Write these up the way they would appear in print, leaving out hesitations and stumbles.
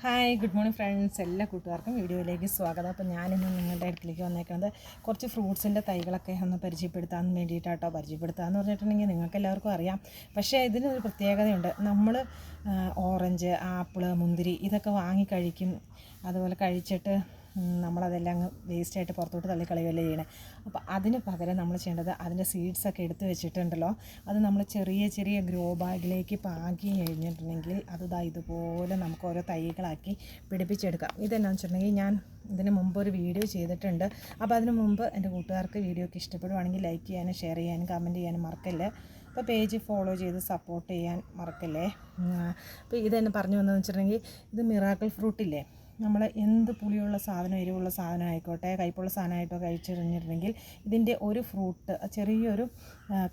Hi good morning friends, എല്ലാ കൂട്ടുകാർക്കും വീഡിയോയിലേക്ക് സ്വാഗതം. അപ്പോൾ ഞാനിന്ന് നിങ്ങളുടെ അടുത്തേക്ക് വന്നേക്കുന്നത് കുറച്ച് ഫ്രൂട്ട്സിൻ്റെ തൈകളൊക്കെ ഒന്ന് പരിചയപ്പെടുത്താൻ വേണ്ടിയിട്ടാട്ടോ. പരിചയപ്പെടുത്താമെന്ന് പറഞ്ഞിട്ടുണ്ടെങ്കിൽ നിങ്ങൾക്ക് എല്ലാവർക്കും അറിയാം, പക്ഷേ ഇതിനൊരു പ്രത്യേകതയുണ്ട്. നമ്മൾ ഓറഞ്ച്, ആപ്പിള്, മുന്തിരി ഇതൊക്കെ വാങ്ങി കഴിക്കും. അതുപോലെ കഴിച്ചിട്ട് നമ്മളതെല്ലാം അങ്ങ് വേസ്റ്റായിട്ട് പുറത്തോട്ട് തള്ളിക്കളയുകയല്ലേ ചെയ്യണേ. അപ്പോൾ അതിന് പകരം നമ്മൾ ചെയ്യേണ്ടത് അതിൻ്റെ സീഡ്സൊക്കെ എടുത്ത് വെച്ചിട്ടുണ്ടല്ലോ, അത് നമ്മൾ ചെറിയ ചെറിയ ഗ്രോ ബാഗിലേക്ക് പാകി കഴിഞ്ഞിട്ടുണ്ടെങ്കിൽ അത് ഇതുപോലെ നമുക്ക് ഓരോ തൈകളാക്കി പിടിപ്പിച്ചെടുക്കാം. ഇതെന്നാന്ന് വെച്ചിട്ടുണ്ടെങ്കിൽ ഞാൻ ഇതിന് മുമ്പ് ഒരു വീഡിയോ ചെയ്തിട്ടുണ്ട്. അപ്പോൾ അതിന് മുമ്പ് എൻ്റെ കൂട്ടുകാർക്ക് വീഡിയോ ഒക്കെ ഇഷ്ടപ്പെടുവാണെങ്കിൽ ലൈക്ക് ചെയ്യാനും ഷെയർ ചെയ്യാനും കമൻറ്റ് ചെയ്യാനും മറക്കല്ലേ. അപ്പോൾ പേജ് ഫോളോ ചെയ്ത് സപ്പോർട്ട് ചെയ്യാൻ മറക്കല്ലേ. അപ്പോൾ ഇതെന്നെ പറഞ്ഞു വന്നതെന്ന് വെച്ചിട്ടുണ്ടെങ്കിൽ, ഇത് മിറാക്കിൾ ഫ്രൂട്ടില്ലേ, നമ്മൾ എന്ത് പുളിയുള്ള സാധനം, എരിവുള്ള സാധനം ആയിക്കോട്ടെ, കയ്പുള്ള സാധനമായിട്ടോ കഴിച്ചു കഴിഞ്ഞിട്ടുണ്ടെങ്കിൽ ഇതിൻ്റെ ഒരു ഫ്രൂട്ട് ചെറിയൊരു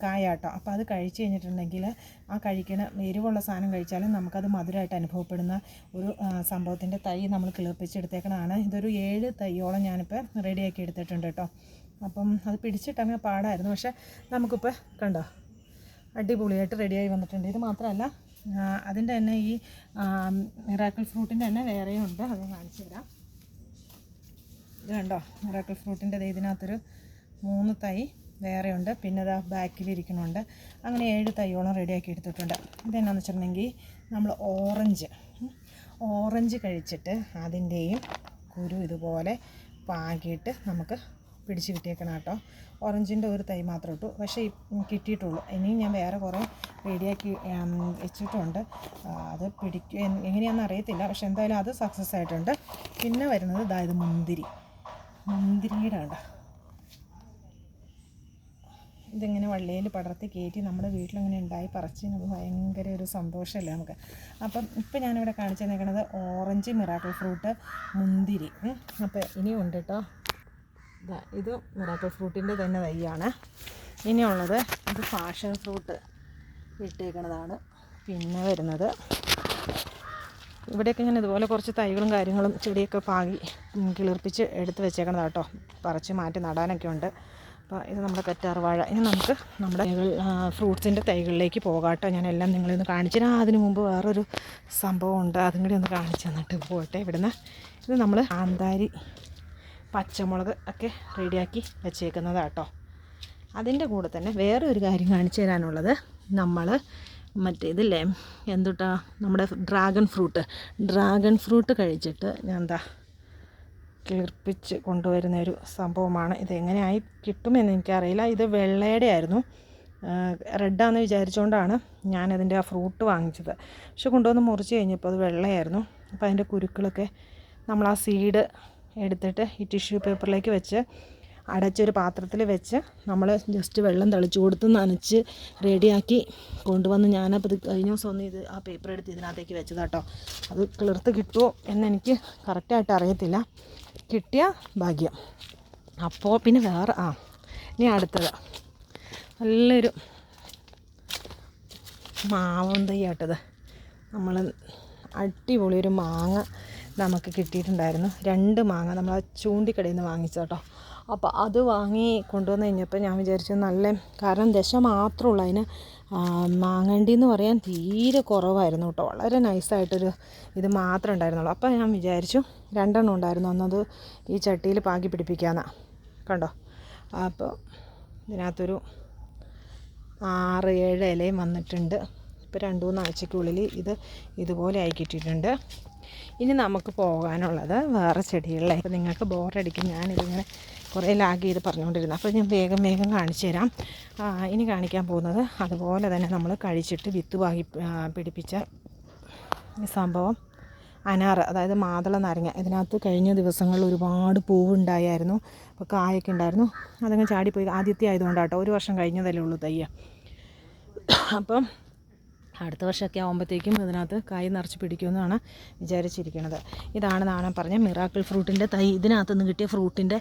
കായാട്ടോ. അപ്പോൾ അത് കഴിച്ച് കഴിഞ്ഞിട്ടുണ്ടെങ്കിൽ ആ കഴിക്കണ എരിവുള്ള സാധനം കഴിച്ചാലും നമുക്കത് മധുരമായിട്ട് അനുഭവപ്പെടുന്ന ഒരു സംഭവത്തിൻ്റെ തൈ നമ്മൾ കിളിർപ്പിച്ചെടുത്തേക്കണതാണ്. ഇതൊരു 7 തൈയോളം ഞാനിപ്പോൾ റെഡിയാക്കി എടുത്തിട്ടുണ്ട് കേട്ടോ. അപ്പം അത് പിടിച്ചിട്ടങ്ങ് പാടായിരുന്നു, പക്ഷേ നമുക്കിപ്പോൾ കണ്ടോ അടിപൊളിയായിട്ട് റെഡിയായി വന്നിട്ടുണ്ട്. ഇത് മാത്രമല്ല, അതിൻ്റെ തന്നെ ഈ മിറാക്കിൾ ഫ്രൂട്ടിൻ്റെ തന്നെ വേറെയും ഉണ്ട്, അത് കാണിച്ചു തരാം. ഇത് കണ്ടോ, മിറാക്കിൾ ഫ്രൂട്ടിൻ്റെ ഇതിനകത്തൊരു 3 തൈ വേറെയുണ്ട്, പിന്നെ അത് ബാക്കിലിരിക്കണുണ്ട്. അങ്ങനെ 7 തൈയോളം റെഡിയാക്കി എടുത്തിട്ടുണ്ട്. ഇതെന്നാന്ന് വെച്ചിട്ടുണ്ടെങ്കിൽ, നമ്മൾ ഓറഞ്ച് കഴിച്ചിട്ട് അതിൻ്റെയും കുരു ഇതുപോലെ പാകിയിട്ട് നമുക്ക് പിടിച്ച് കിട്ടിയേക്കണം കേട്ടോ. ഓറഞ്ചിൻ്റെ ഒരു തൈ മാത്രം ഇട്ടു, പക്ഷേ കിട്ടിയിട്ടുള്ളൂ. ഇനിയും ഞാൻ വേറെ കുറേ റെഡിയാക്കി വെച്ചിട്ടുണ്ട്. അത് പിടിക്കുക എങ്ങനെയാണെന്ന് അറിയത്തില്ല, പക്ഷെ എന്തായാലും അത് സക്സസ് ആയിട്ടുണ്ട്. പിന്നെ വരുന്നത് ഇത് മുന്തിരിയുടെ ഉണ്ട്. ഇതിങ്ങനെ വള്ളിയിൽ പടർത്തി കയറ്റി നമ്മുടെ വീട്ടിലിങ്ങനെ ഉണ്ടായി പറിച്ച് നമുക്ക് ഭയങ്കര ഒരു സന്തോഷമല്ലേ നമുക്ക്. അപ്പം ഇപ്പം ഞാനിവിടെ കാണിച്ചു തന്നേക്കണത് ഓറഞ്ച്, മിറാക്കിൾ ഫ്രൂട്ട്, മുന്തിരി. അപ്പോൾ ഇനിയും ഉണ്ട് കേട്ടോ. ഇത് മിറാക്കിൾ ഫ്രൂട്ടിൻ്റെ തന്നെ തൈയാണ്. ഇനിയുള്ളത് ഇത് പാഷൻ ഫ്രൂട്ട് ഇട്ടേക്കണതാണ്. പിന്നെ വരുന്നത് ഇവിടെയൊക്കെ ഞാൻ ഇതുപോലെ കുറച്ച് തൈകളും കാര്യങ്ങളും ചെടിയൊക്കെ പാകി കിളിർപ്പിച്ച് എടുത്ത് വെച്ചേക്കണതാണ് കേട്ടോ. പറിച്ച് മാറ്റി നടാനൊക്കെ ഉണ്ട്. അപ്പോൾ ഇത് നമ്മുടെ കറ്റാർവാഴ. ഇനി നമുക്ക് നമ്മുടെ ഫ്രൂട്ട്സിൻ്റെ തൈകളിലേക്ക് പോകാട്ടോ. ഞാനെല്ലാം നിങ്ങളൊന്ന് കാണിച്ചു തരാം. അതിന് മുമ്പ് വേറൊരു സംഭവം ഉണ്ട്, അതും കൂടി ഒന്ന് കാണിച്ചു തന്നിട്ട് പോട്ടെ. ഇവിടുന്ന് ഇത് നമ്മൾ കാന്താരി, പച്ചമുളക് ഒക്കെ റെഡിയാക്കി വെച്ചേക്കുന്നതാണ് കേട്ടോ. അതിൻ്റെ കൂടെ തന്നെ വേറെ ഒരു കാര്യം കാണിച്ചു തരാനുള്ളത്, നമ്മൾ മറ്റേതില്ലേ എന്തുട്ടാ, നമ്മുടെ ഡ്രാഗൺ ഫ്രൂട്ട് കഴിച്ചിട്ട് ഞാൻ കിളിർപ്പിച്ച് കൊണ്ടുവരുന്ന ഒരു സംഭവമാണ്. ഇതെങ്ങനെയായി കിട്ടുമെന്ന് എനിക്കറിയില്ല. ഇത് വെള്ളയുടെ ആയിരുന്നു, റെഡാണെന്ന് വിചാരിച്ചുകൊണ്ടാണ് ഞാനതിൻ്റെ ആ ഫ്രൂട്ട് വാങ്ങിച്ചത്. പക്ഷെ കൊണ്ടുവന്ന് മുറിച്ച് കഴിഞ്ഞപ്പോൾ അത് വെള്ളയായിരുന്നു. അപ്പോൾ അതിൻ്റെ കുരുക്കളൊക്കെ നമ്മൾ ആ സീഡ് എടുത്തിട്ട് ഈ ടിഷ്യൂ പേപ്പറിലേക്ക് വെച്ച് അടച്ചൊരു പാത്രത്തിൽ വെച്ച് നമ്മൾ ജസ്റ്റ് വെള്ളം തളിച്ചു കൊടുത്ത് നനച്ച് റെഡിയാക്കി കൊണ്ടുവന്ന്, ഞാനപ്പോൾ ഇത് കഴിഞ്ഞ ദിവസം ഒന്ന് ആ പേപ്പർ എടുത്ത് ഇതിനകത്തേക്ക് വെച്ചതാട്ടോ. അത് കിളിർത്ത് കിട്ടുമോ എന്നെനിക്ക് കറക്റ്റായിട്ട് അറിയത്തില്ല. കിട്ടിയ ഭാഗ്യം. അപ്പോൾ പിന്നെ വേറെ ഇനി അടുത്തത് നല്ലൊരു മാവും തൈയാട്ടത്. നമ്മൾ അടിപൊളി ഒരു മാങ്ങ നമുക്ക് കിട്ടിയിട്ടുണ്ടായിരുന്നു. 2 മാങ്ങ നമ്മൾ ആ ചൂണ്ടിക്കടയിൽ നിന്ന് വാങ്ങിച്ചോട്ടോ. അപ്പോൾ അത് വാങ്ങി കൊണ്ടുവന്ന് കഴിഞ്ഞപ്പോൾ ഞാൻ വിചാരിച്ചു കാരണം ദശ മാത്രമുള്ളൂ അതിന്. മാങ്ങണ്ടി എന്ന് പറയാൻ തീരെ കുറവായിരുന്നു കേട്ടോ. വളരെ നൈസായിട്ടൊരു ഇത് മാത്രമേ ഉണ്ടായിരുന്നുള്ളൂ. അപ്പോൾ ഞാൻ വിചാരിച്ചു 2 എണ്ണം ഉണ്ടായിരുന്നു, ഒന്നത് ഈ ചട്ടിയിൽ പാകി പിടിപ്പിക്കാമെന്നാണ്. കണ്ടോ, അപ്പോൾ ഇതിനകത്തൊരു 6-7 ഇലയും വന്നിട്ടുണ്ട്. ഇപ്പോൾ 2-3 ആഴ്ചയ്ക്കുള്ളിൽ ഇതുപോലെ ആയി കിട്ടിയിട്ടുണ്ട്. ഇനി നമുക്ക് പോകാനുള്ളത് വേറെ ചെടികളിലെ. അപ്പോൾ നിങ്ങൾക്ക് ബോറടിക്കും, ഞാനിതിങ്ങനെ കുറേ ലാഗ് ചെയ്ത് പറഞ്ഞുകൊണ്ടിരുന്നത്. അപ്പോൾ ഞാൻ വേഗം കാണിച്ചു തരാം. ഇനി കാണിക്കാൻ പോകുന്നത് അതുപോലെ തന്നെ നമ്മൾ കഴിച്ചിട്ട് വിത്ത് പാകി പിടിപ്പിച്ച ഈ സംഭവം അനാറ്, അതായത് മാതള നാരങ്ങ. ഇതിനകത്ത് കഴിഞ്ഞ ദിവസങ്ങളിൽ ഒരുപാട് പൂവുണ്ടായിരുന്നു, അപ്പോൾ കായൊക്കെ ഉണ്ടായിരുന്നു. അതങ്ങ് ചാടിപ്പോയി. ആദ്യത്തെ ആയതുകൊണ്ടാട്ടോ, 1 വർഷം കഴിഞ്ഞതല്ലേ ഉള്ളൂ തയ്യ. അപ്പം അടുത്ത വർഷമൊക്കെ ആകുമ്പോഴത്തേക്കും ഇതിനകത്ത് കായ് നിറച്ച് പിടിക്കുമെന്നാണ് വിചാരിച്ചിരിക്കുന്നത്. ഇതാണ് പറഞ്ഞ മിറാക്കിൾ ഫ്രൂട്ടിൻ്റെ തൈ. ഇതിനകത്ത് നിന്ന് കിട്ടിയ ഫ്രൂട്ടിൻ്റെ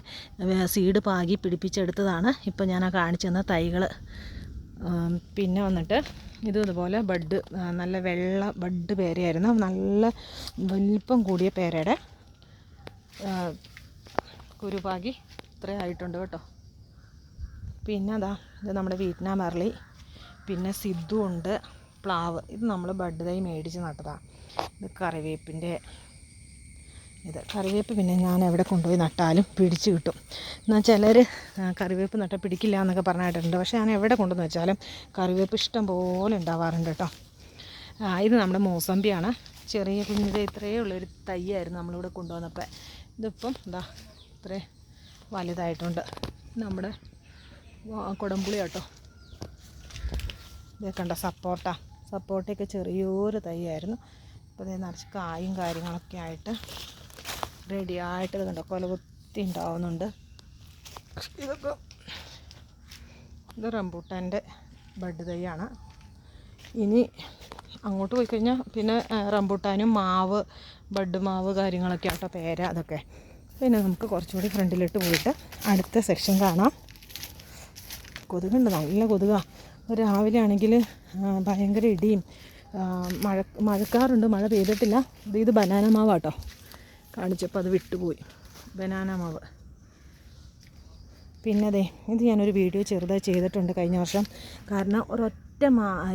സീഡ് പാകി പിടിപ്പിച്ചെടുത്തതാണ് ഇപ്പോൾ ഞാൻ കാണിച്ചു തന്ന തൈകൾ. പിന്നെ വന്നിട്ട് ഇതുപോലെ ബഡ്, നല്ല വെള്ള ബഡ് പേരയായിരുന്നു, നല്ല വലിപ്പം കൂടിയ പേരയുടെ കുരുപാകി ഇത്രയായിട്ടുണ്ട് കേട്ടോ. പിന്നെ ഇത് നമ്മുടെ വിയറ്റ്നാം അർലി, പിന്നെ സിദ്ധു ഉണ്ട്, പ്ലാവ്. ഇത് നമ്മൾ ബഡ് തൈ മേടിച്ച് നട്ടതാണ്. ഇത് കറിവേപ്പിൻ്റെ ഇത് കറിവേപ്പ് പിന്നെ ഞാൻ എവിടെ കൊണ്ടുപോയി നട്ടാലും പിടിച്ച് കിട്ടും. എന്നാൽ ചിലർ കറിവേപ്പ് നട്ടാൽ പിടിക്കില്ല എന്നൊക്കെ പറഞ്ഞിട്ടുണ്ട്. പക്ഷേ ഞാൻ എവിടെ കൊണ്ടുവന്ന് വെച്ചാലും കറിവേപ്പ് ഇഷ്ടം പോലെ ഉണ്ടാവാറുണ്ട് കേട്ടോ. ഇത് നമ്മുടെ മൂസമ്പിയാണ്. ചെറിയ കുഞ്ഞിത് ഇത്രയേ ഉള്ളൊരു തൈയായിരുന്നു നമ്മളിവിടെ കൊണ്ടുവന്നപ്പോൾ. ഇതിപ്പം എന്താ ഇത്രേ വലുതായിട്ടുണ്ട്. നമ്മുടെ കുടംപുളി കേട്ടോ. ഇതൊക്കെ കണ്ടോ, സപ്പോട്ടയൊക്കെ ചെറിയൊരു തൈയായിരുന്നു. അപ്പോൾ ഇത് നിറച്ച് കായും കാര്യങ്ങളൊക്കെ ആയിട്ട് റെഡി ആയിട്ട് കണ്ടോ കൊലകുത്തി ഉണ്ടാവുന്നുണ്ട്. ഇത് റംബൂട്ടാൻ്റെ ബഡ് തൈയാണ്. ഇനി അങ്ങോട്ട് പോയി കഴിഞ്ഞാൽ പിന്നെ റംബൂട്ടാനും മാവ്, ബഡ് മാവ് കാര്യങ്ങളൊക്കെ ആട്ടോ, പേര അതൊക്കെ. പിന്നെ നമുക്ക് കുറച്ചുകൂടി ഫ്രണ്ടിലോട്ട് പോയിട്ട് അടുത്ത സെക്ഷൻ കാണാം. കൊതുകുണ്ട്, നല്ല കൊതുകാണ്. രാവിലെ ആണെങ്കിൽ ഭയങ്കര ഇടിയും മഴക്കാറുണ്ട്, മഴ പെയ്തിട്ടില്ല. ഇത് ബനാന മാവാട്ടോ, കാണിച്ചപ്പോൾ അത് വിട്ടുപോയി. ബനാന മാവ്. പിന്നെ അതെ, ഇത് ഞാനൊരു വീഡിയോ ചെറുതായി ചെയ്തിട്ടുണ്ട് കഴിഞ്ഞ വർഷം. കാരണം ഒരൊറ്റ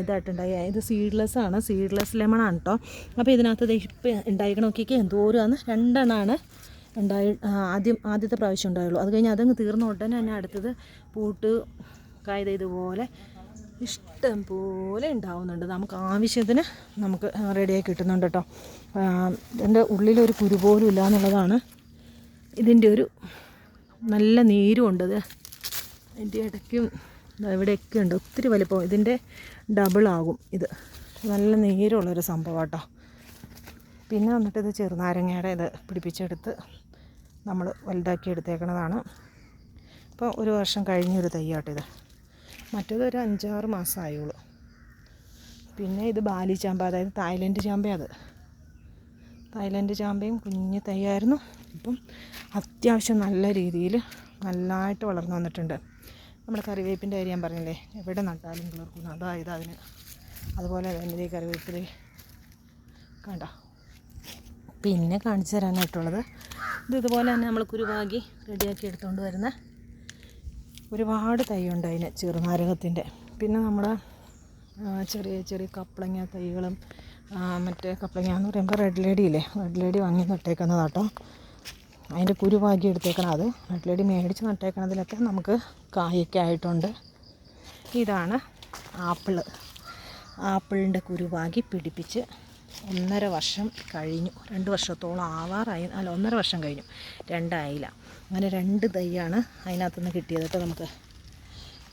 ഇതായിട്ടുണ്ടായി. ഇത് സീഡ്ലെസ് ആണ്, സീഡ്ലെസ് ലെമണാണ് കേട്ടോ. അപ്പോൾ ഇതിനകത്ത് ഇപ്പം ഉണ്ടായിക്കണം നോക്കിയൊക്കെ എന്തോരമാണ്. 2 എണ്ണമാണ് ആദ്യത്തെ പ്രാവശ്യം ഉണ്ടായുള്ളൂ. അത് കഴിഞ്ഞ് അതങ്ങ് തീർന്ന ഉടനെ തന്നെ അടുത്തത് പൂട്ട് കായത് ഇതുപോലെ ഇഷ്ടം പോലെ ഉണ്ടാവുന്നുണ്ട്. നമുക്ക് ആവശ്യത്തിന് നമുക്ക് റെഡിയായി കിട്ടുന്നുണ്ട് കേട്ടോ. ഇതിൻ്റെ ഉള്ളിലൊരു കുരു പോലും ഇല്ല എന്നുള്ളതാണ് ഇതിൻ്റെ ഒരു നല്ല നീരുമുണ്ട്. അതിൻ്റെ ഇടയ്ക്കും ഇവിടെയൊക്കെ ഉണ്ട് ഒത്തിരി വലിപ്പം. ഇതിൻ്റെ ഡബിളാകും ഇത്. നല്ല നീരുള്ളൊരു സംഭവം കേട്ടോ. പിന്നെ വന്നിട്ട് ഇത് ചെറുനാരങ്ങയുടെ ഇത് പിടിപ്പിച്ചെടുത്ത് നമ്മൾ വലുതാക്കി എടുത്തേക്കണതാണ്. ഇപ്പോൾ 1 വർഷം കഴിഞ്ഞൊരു തൈയാട്ടോ ഇത്. മറ്റേത് ഒരു 5-6 മാസമായുള്ളൂ. പിന്നെ ഇത് ബാലി ചാമ്പ, അതായത് തായ്ലൻഡ് ചാമ്പയാണ്. തായ്ലൻഡ് ചാമ്പയും കുഞ്ഞ് തൈയായിരുന്നു. ഇപ്പം അത്യാവശ്യം നല്ല രീതിയിൽ നല്ലതായിട്ട് വളർന്നു വന്നിട്ടുണ്ട്. നമ്മുടെ കറിവേപ്പിൻ്റെ കാര്യം ഞാൻ പറഞ്ഞില്ലേ, എവിടെ നട്ടാലും കിളിർക്കുന്നു. അതായത് അതിന് അതുപോലെ തന്നെ ഈ കറിവേപ്പിൽ കണ്ടോ. പിന്നെ കാണിച്ചു തരാനായിട്ടുള്ളത് ഇതുപോലെ തന്നെ നമ്മൾ കുരുവാക്കി റെഡിയാക്കി എടുത്തുകൊണ്ട് വരുന്ന ഒരുപാട് തൈയുണ്ട് അതിന്, ചെറുനാരകത്തിൻ്റെ. പിന്നെ നമ്മുടെ ചെറിയ ചെറിയ കപ്പളങ്ങ തൈകളും മറ്റേ കപ്പളങ്ങ എന്ന് പറയുമ്പോൾ റെഡ് ലേഡി ഇല്ലേ, റെഡ് ലേഡി വാങ്ങി നട്ടേക്കുന്നതാട്ടോ. അതിൻ്റെ കുരുവാക്കി എടുത്തേക്കണം. അത് റെഡ് ലേഡി മേടിച്ച് നട്ടേക്കണതിലൊക്കെ നമുക്ക് കായൊക്കെ ആയിട്ടുണ്ട്. ഇതാണ് ആപ്പിളിൻ്റെ കുരുവാക്കി പിടിപ്പിച്ച് 1.5 വർഷം കഴിഞ്ഞു. 2 വർഷത്തോളം ആവാറായി. അല്ല, 1.5 വർഷം കഴിഞ്ഞു, 2 ആയില്ല. അങ്ങനെ 2 തൈയാണ് അതിനകത്തുനിന്ന് കിട്ടിയത് കേട്ടോ നമുക്ക്.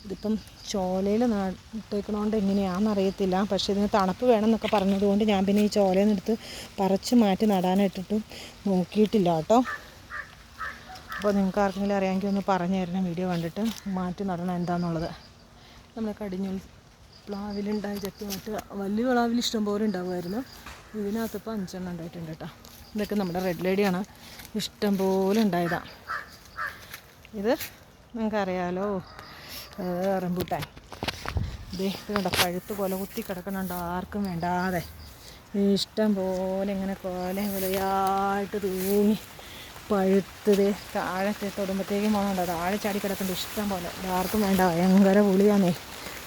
ഇതിപ്പം ചോലയിൽ നട്ടേക്കണോണ്ട് എങ്ങനെയാണെന്നറിയത്തില്ല. പക്ഷേ ഇതിന് തണുപ്പ് വേണമെന്നൊക്കെ പറഞ്ഞതുകൊണ്ട് ഞാൻ പിന്നെ ഈ ചോലയിൽ നിന്നെടുത്ത് പറിച്ച് മാറ്റി നടാനായിട്ടിട്ട് നോക്കിയിട്ടില്ല കേട്ടോ. അപ്പോൾ നിങ്ങൾക്ക് ആർക്കെങ്കിലും അറിയാമെങ്കിൽ ഒന്ന് പറഞ്ഞു തരണം, വീഡിയോ കണ്ടിട്ട് മാറ്റി നടണം എന്താണെന്നുള്ളത്. നമ്മുടെ കടിഞ്ഞൂൽ പ്ലാവിലുണ്ടായ ചട്ടി മറ്റ് വലിയ പ്ലാവിൽ ഇഷ്ടംപോലെ ഉണ്ടാവുമായിരുന്നു. ഇതിനകത്തിപ്പോൾ 5 എണ്ണം ഉണ്ടായിട്ടുണ്ട് കേട്ടോ. ഇതൊക്കെ നമ്മുടെ റെഡ് ലേഡിയാണ്, ഇഷ്ടംപോലെ ഉണ്ടായതാണ്. ഇത് നിങ്ങൾക്കറിയാലോ, റംബൂട്ടാൻ. ഇത് കണ്ടോ, പഴുത്ത് കൊലകുത്തി കിടക്കണുണ്ടോ, ആർക്കും വേണ്ടാതെ ഇഷ്ടം പോലെ ഇങ്ങനെ കൊലയായിട്ട് തൂങ്ങി പഴുത്തത് താഴത്തെ തൊടുമ്പോഴത്തേക്കും പോകുന്നുണ്ടോ, താഴെ ചാടി കിടക്കുന്നുണ്ട് ഇഷ്ടം പോലെ. ആർക്കും വേണ്ട, ഭയങ്കര പുളിയാന്നേ,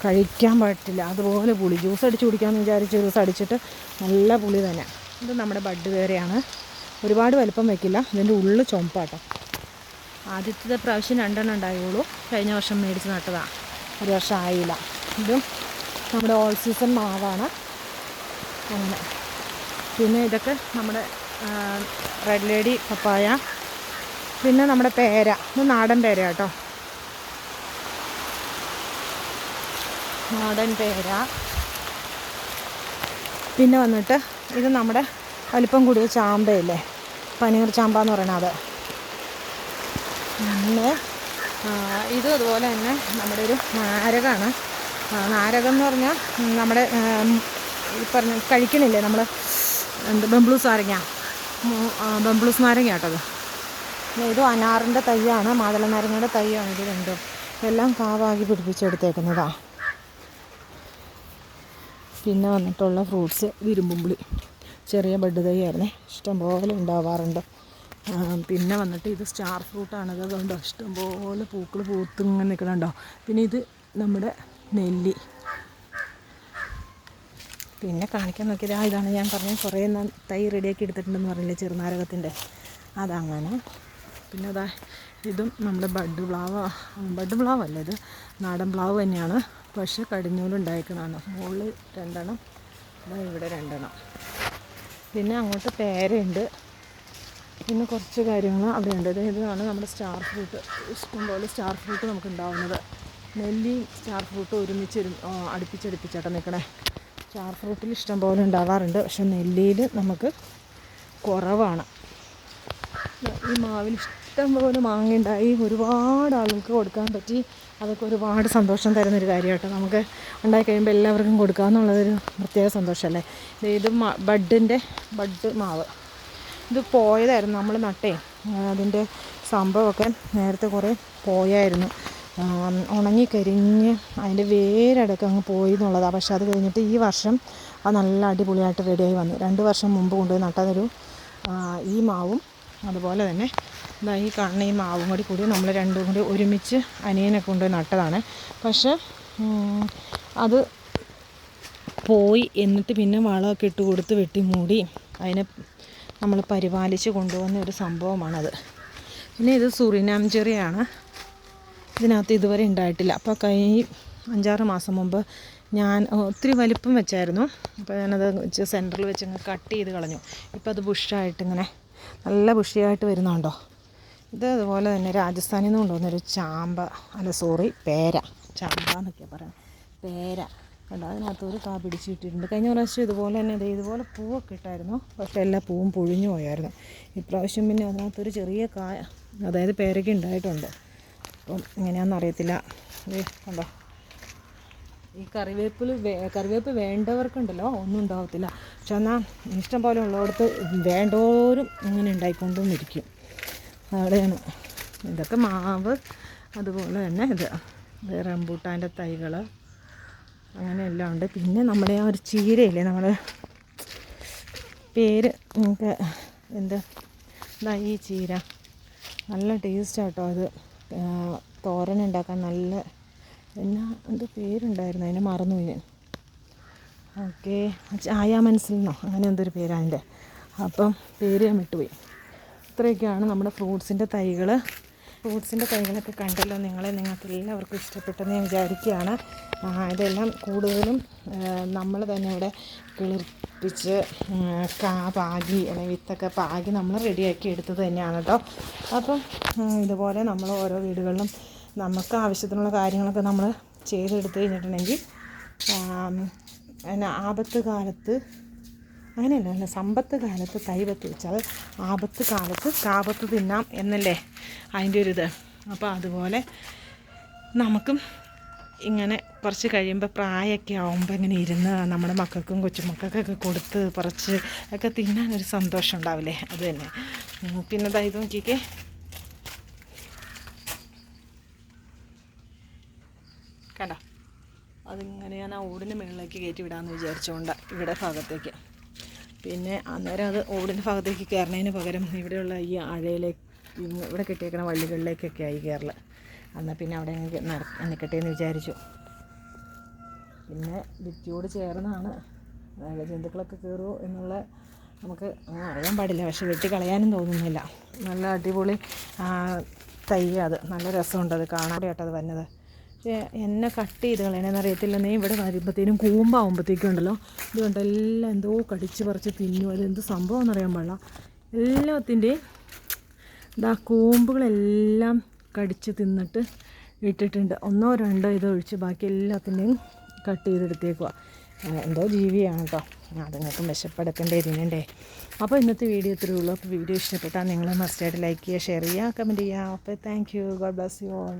കഴിക്കാൻ പറ്റില്ല. അതുപോലെ പുളി. ജ്യൂസ് അടിച്ച് കുടിക്കാമെന്ന് വിചാരിച്ച് ജ്യൂസ് അടിച്ചിട്ട് നല്ല പുളി തന്നെ. ഇത് നമ്മുടെ ബഡ് വേറെയാണ്. ഒരുപാട് വലുപ്പം വയ്ക്കില്ല. ഇതിൻ്റെ ഉള്ളിൽ ചുമപ്പാട്ടോ. ആദ്യത്തെ പ്രാവശ്യം 2 എണ്ണം ഉണ്ടായുള്ളൂ. കഴിഞ്ഞ വർഷം മേടിച്ച് നട്ടതാണ്, 1 വർഷം ആയില്ല. ഇതും നമ്മുടെ ഓൾ സീസൺ മാവാണ്. അങ്ങനെ പിന്നെ ഇതൊക്കെ നമ്മുടെ റെഡ് ലേഡി പപ്പായ. പിന്നെ നമ്മുടെ പേര, ഇത് നാടൻ പേര കേട്ടോ, നാടൻ പേര. പിന്നെ വന്നിട്ട് ഇത് നമ്മുടെ വലിപ്പം കൂടിയ ചാമ്പയില്ലേ, പനീർ ചാമ്പ എന്ന് പറയണത്. പിന്നെ ഇതും അതുപോലെ തന്നെ നമ്മുടെ ഒരു നാരകമാണ്. നാരകം എന്ന് പറഞ്ഞാൽ നമ്മുടെ ഈ പറഞ്ഞ കഴിക്കണില്ലേ നമ്മൾ, ബംബ്ലൂസ് നാരങ്ങ, ബംബ്ലൂസ് നാരങ്ങ കേട്ടത്. ഇത് അനാറിൻ്റെ തൈയാണ്, മാതള നാരങ്ങയുടെ തൈയാണ്. ഇത് രണ്ടും എല്ലാം കാവാക്കി പിടിപ്പിച്ചെടുത്തേക്കുന്നതാണ്. പിന്നെ വന്നിട്ടുള്ള ഫ്രൂട്ട്സ് ഇരുമ്പുമ്പുളി, ചെറിയ ബഡ് തൈയായിരുന്നേ, ഇഷ്ടംപോലെ ഉണ്ടാവാറുണ്ട്. പിന്നെ വന്നിട്ട് ഇത് സ്റ്റാർ ഫ്രൂട്ടാണത്, അതുകൊണ്ട് ഇഷ്ടംപോലെ പൂക്കൾ പൂത്തിങ്ങനെ നിൽക്കണുണ്ടോ. പിന്നെ ഇത് നമ്മുടെ നെല്ലി. പിന്നെ കാണിക്കാൻ നോക്കിയത് ഇതാണ് ഞാൻ പറഞ്ഞ കുറേ തൈ റെഡിയാക്കി എടുത്തിട്ടുണ്ടെന്ന് പറഞ്ഞില്ലേ, ചെറുനാരകത്തിൻ്റെ. അതങ്ങനെ. പിന്നെ അതാ ഇതും നമ്മുടെ ബഡ് പ്ലാവ് അല്ല, ഇത് നാടൻ പ്ലാവ് തന്നെയാണ്. പക്ഷേ കടിഞ്ഞൂലുണ്ടായിരിക്കണതാണ്. മുകളിൽ 2 എണ്ണം, ഇവിടെ 2 എണ്ണം. പിന്നെ അങ്ങോട്ട് പേരയുണ്ട്. പിന്നെ കുറച്ച് കാര്യങ്ങൾ അവിടെ ഉണ്ട്. ഇതാണ് നമ്മുടെ സ്റ്റാർ ഫ്രൂട്ട്. ഇഷ്ടംപോലെ സ്റ്റാർ ഫ്രൂട്ട് നമുക്ക് ഉണ്ടാവുന്നത്. നെല്ലിയും സ്റ്റാർ ഫ്രൂട്ടും ഒരുമിച്ച് അടുപ്പിച്ചടുപ്പിച്ചാട്ടോ നിൽക്കണേ. സ്റ്റാർ ഫ്രൂട്ടിൽ ഇഷ്ടംപോലെ ഉണ്ടാവാറുണ്ട്, പക്ഷെ നെല്ലിയിൽ നമുക്ക് കുറവാണ്. ഈ മാവിൽ ഇഷ്ടംപോലെ മാങ്ങ ഉണ്ടായി, ഒരുപാട് ആളുകൾക്ക് കൊടുക്കാൻ പറ്റി. അതൊക്കെ ഒരുപാട് സന്തോഷം തരുന്നൊരു കാര്യമാട്ടോ. നമുക്ക് ഉണ്ടായി കഴിയുമ്പോൾ എല്ലാവർക്കും കൊടുക്കുക എന്നുള്ളതൊരു പ്രത്യേക സന്തോഷമല്ലേ. ഇത് ബഡ് മാവ്. ഇത് പോയതായിരുന്നു, നമ്മൾ നട്ടേ. അതിൻ്റെ സംഭവമൊക്കെ നേരത്തെ കുറേ പോയായിരുന്നു, ഉണങ്ങിക്കരിഞ്ഞ് അതിൻ്റെ വേരടക്കം അങ്ങ് പോയി എന്നുള്ളതാണ്. പക്ഷെ അത് കഴിഞ്ഞിട്ട് ഈ വർഷം അത് നല്ല അടിപൊളിയായിട്ട് റെഡിയായി വന്നു. 2 വർഷം മുമ്പ് കൊണ്ടുപോയി നട്ടതൊരു ഈ മാവും അതുപോലെ തന്നെ ഈ കാണുന്ന ഈ മാവും കൂടി നമ്മൾ രണ്ടും കൂടി ഒരുമിച്ച് അനിയനൊക്കെ കൊണ്ടുപോയി നട്ടതാണ്. പക്ഷെ അത് പോയി. എന്നിട്ട് പിന്നെ വളമൊക്കെ ഇട്ട് കൊടുത്ത് വെട്ടി മൂടി അതിനെ നമ്മൾ പരിപാലിച്ച് കൊണ്ടുവന്ന ഒരു സംഭവമാണത്. പിന്നെ ഇത് സുറിനാം ചെറിയാണ്. ഇതിനകത്ത് ഇതുവരെ ഉണ്ടായിട്ടില്ല. അപ്പോൾ 5-6 മാസം മുമ്പ് ഞാൻ ഒത്തിരി വലിപ്പം വെച്ചായിരുന്നു. അപ്പോൾ ഞാനത് സെൻറ്ററിൽ വെച്ച് ഇങ്ങനെ കട്ട് ചെയ്ത് കളഞ്ഞു. ഇപ്പോൾ അത് ബുഷായിട്ടിങ്ങനെ നല്ല ബുഷിയായിട്ട് വരുന്നുണ്ടോ. ഇത് അതുപോലെ തന്നെ രാജസ്ഥാനിൽ നിന്ന് കൊണ്ടുവന്നൊരു പേര, ചാമ്പ എന്നൊക്കെയാണ് പറയുന്നത്. പേര കണ്ടോ, അതിനകത്തൊരു കാ പിടിച്ചിട്ടിട്ടുണ്ട്. കഴിഞ്ഞ പ്രാവശ്യം ഇതുപോലെ തന്നെ ഇതുപോലെ പൂവൊക്കെ ഇട്ടായിരുന്നു, പക്ഷേ എല്ലാ പൂവും പൊഴിഞ്ഞു പോയായിരുന്നു. ഇപ്രാവശ്യം പിന്നെ അതിനകത്തൊരു ചെറിയ കായ, അതായത് പേരയ്ക്ക് ഉണ്ടായിട്ടുണ്ട്. അപ്പം എങ്ങനെയാണെന്ന് അറിയത്തില്ല. കണ്ടോ, ഈ കറിവേപ്പ് വേണ്ടവർക്കുണ്ടല്ലോ ഒന്നും ഉണ്ടാകത്തില്ല. പക്ഷെ എന്നാൽ ഇഷ്ടം പോലെ ഉള്ളിടത്ത് വേണ്ടോരും ഇങ്ങനെ ഉണ്ടായിക്കൊണ്ടും ഇരിക്കും. അവിടെയാണ് ഇതൊക്കെ മാവ്. അതുപോലെ തന്നെ ഇത് റംബൂട്ടാൻ്റെ തൈകൾ അങ്ങനെയെല്ലാം ഉണ്ട്. പിന്നെ നമ്മുടെ ആ ഒരു ചീരയില്ലേ, നമ്മൾ പേര് നമുക്ക് ഈ ചീര നല്ല ടേസ്റ്റാട്ടോ. അത് തോരൻ ഉണ്ടാക്കാൻ നല്ല പേരുണ്ടായിരുന്നു, അതിനെ മറന്നു ഞാൻ. ഓക്കെ, മനസ്സിലെന്നോ അങ്ങനെ എന്തൊരു പേരാണ് അതിൻ്റെ. അപ്പം പേര് ഞാൻ വിട്ടുപോയി. ഇത്രയൊക്കെയാണ് നമ്മുടെ ഫ്രൂട്ട്സിൻ്റെ തൈകളൊക്കെ കണ്ടല്ലോ. നിങ്ങൾക്ക് എല്ലാവർക്കും ഇഷ്ടപ്പെട്ടെന്ന് ഞാൻ വിചാരിക്കുകയാണ്. ഇതെല്ലാം കൂടുതലും നമ്മൾ തന്നെ ഇവിടെ കിളിർപ്പിച്ച് പാകി അല്ലെങ്കിൽ വിത്തൊക്കെ പാകി നമ്മൾ റെഡിയാക്കി എടുത്തത് തന്നെയാണ് കേട്ടോ. അപ്പം ഇതുപോലെ നമ്മൾ ഓരോ വീടുകളിലും നമുക്ക് ആവശ്യത്തിനുള്ള കാര്യങ്ങളൊക്കെ നമ്മൾ ചെയ്തെടുത്ത് കഴിഞ്ഞിട്ടുണ്ടെങ്കിൽ ആപത്ത് കാലത്ത് അങ്ങനെയല്ല, സമ്പത്ത് കാലത്ത് തൈവത്ത് വെച്ചാൽ ആപത്ത് കാലത്ത് കാപത്ത് തിന്നാം എന്നല്ലേ അതിൻ്റെ ഒരു ഇത്. അപ്പോൾ അതുപോലെ നമുക്കും ഇങ്ങനെ കുറച്ച് കഴിയുമ്പോൾ പ്രായമൊക്കെ ആകുമ്പോൾ ഇങ്ങനെ ഇരുന്ന് നമ്മുടെ മക്കൾക്കും കൊച്ചുമക്കൾക്കൊക്കെ കൊടുത്ത് പറിച്ച് ഒക്കെ തിന്നാനൊരു സന്തോഷം ഉണ്ടാവില്ലേ, അത് തന്നെ. പിന്നെ ഇത് നോക്കിക്കേ, കണ്ടോ, അതിങ്ങനെ ഞാൻ ആ ഓടിന് മുകളിലേക്ക് കയറ്റി വിടാമെന്ന് വിചാരിച്ചുകൊണ്ട് ഇവിടെ ഭാഗത്തേക്ക്. പിന്നെ അന്നേരം അത് ഓടിൻ്റെ ഭാഗത്തേക്ക് കയറുന്നതിന് പകരം ഇവിടെയുള്ള ഈ അഴയിലേക്ക് ഇവിടെ കെട്ടിയേക്കണ വള്ളികളിലേക്കൊക്കെ ആയി കയറൽ. എന്നാൽ പിന്നെ അവിടെ നിൽക്കട്ടെ എന്ന് വിചാരിച്ചു. പിന്നെ ഭിത്തിയോട് ചേർന്നാണ് ജന്തുക്കളൊക്കെ കയറുമോ എന്നുള്ള നമുക്ക് അറിയാൻ പാടില്ല. പക്ഷെ വെട്ടിക്കളയാനും തോന്നുന്നില്ല. നല്ല അടിപൊളി തൈ, അത് നല്ല രസമുണ്ട് അത് കാണാൻ കേട്ടത് വന്നത്. എന്നെ കട്ട് ചെയ്ത് കളയണമെന്ന് അറിയത്തില്ലെന്നേ. ഇവിടെ വരുമ്പോഴത്തേനും കൂമ്പാവുമ്പോഴത്തേക്കും ഉണ്ടല്ലോ, ഇതുകൊണ്ട് എല്ലാം എന്തോ കടിച്ച് പറിച്ച് തിന്നു. അതെന്ത് സംഭവം എന്നറിയാൻ പാടില്ല. എല്ലാത്തിൻ്റെയും കൂമ്പുകളെല്ലാം കടിച്ച് തിന്നിട്ട് ഇട്ടിട്ടുണ്ട്. 1-2 ഇതൊഴിച്ച് ബാക്കി എല്ലാത്തിൻ്റെയും കട്ട് ചെയ്തെടുത്തേക്കുക. എന്തോ ജീവിയാണ് കേട്ടോ. അതുങ്ങൾക്കും വിശപ്പെടുക്കണ്ടേ, തിന്നണ്ടേ. അപ്പോൾ ഇന്നത്തെ വീഡിയോ ഇത്രയേ ഉള്ളൂ. അപ്പോൾ വീഡിയോ ഇഷ്ടപ്പെട്ടാൽ നിങ്ങൾ മസ്റ്റായിട്ട് ലൈക്ക് ചെയ്യുക, ഷെയർ ചെയ്യുക, കമൻറ്റ് ചെയ്യുക. അപ്പോൾ thank you. God bless you all.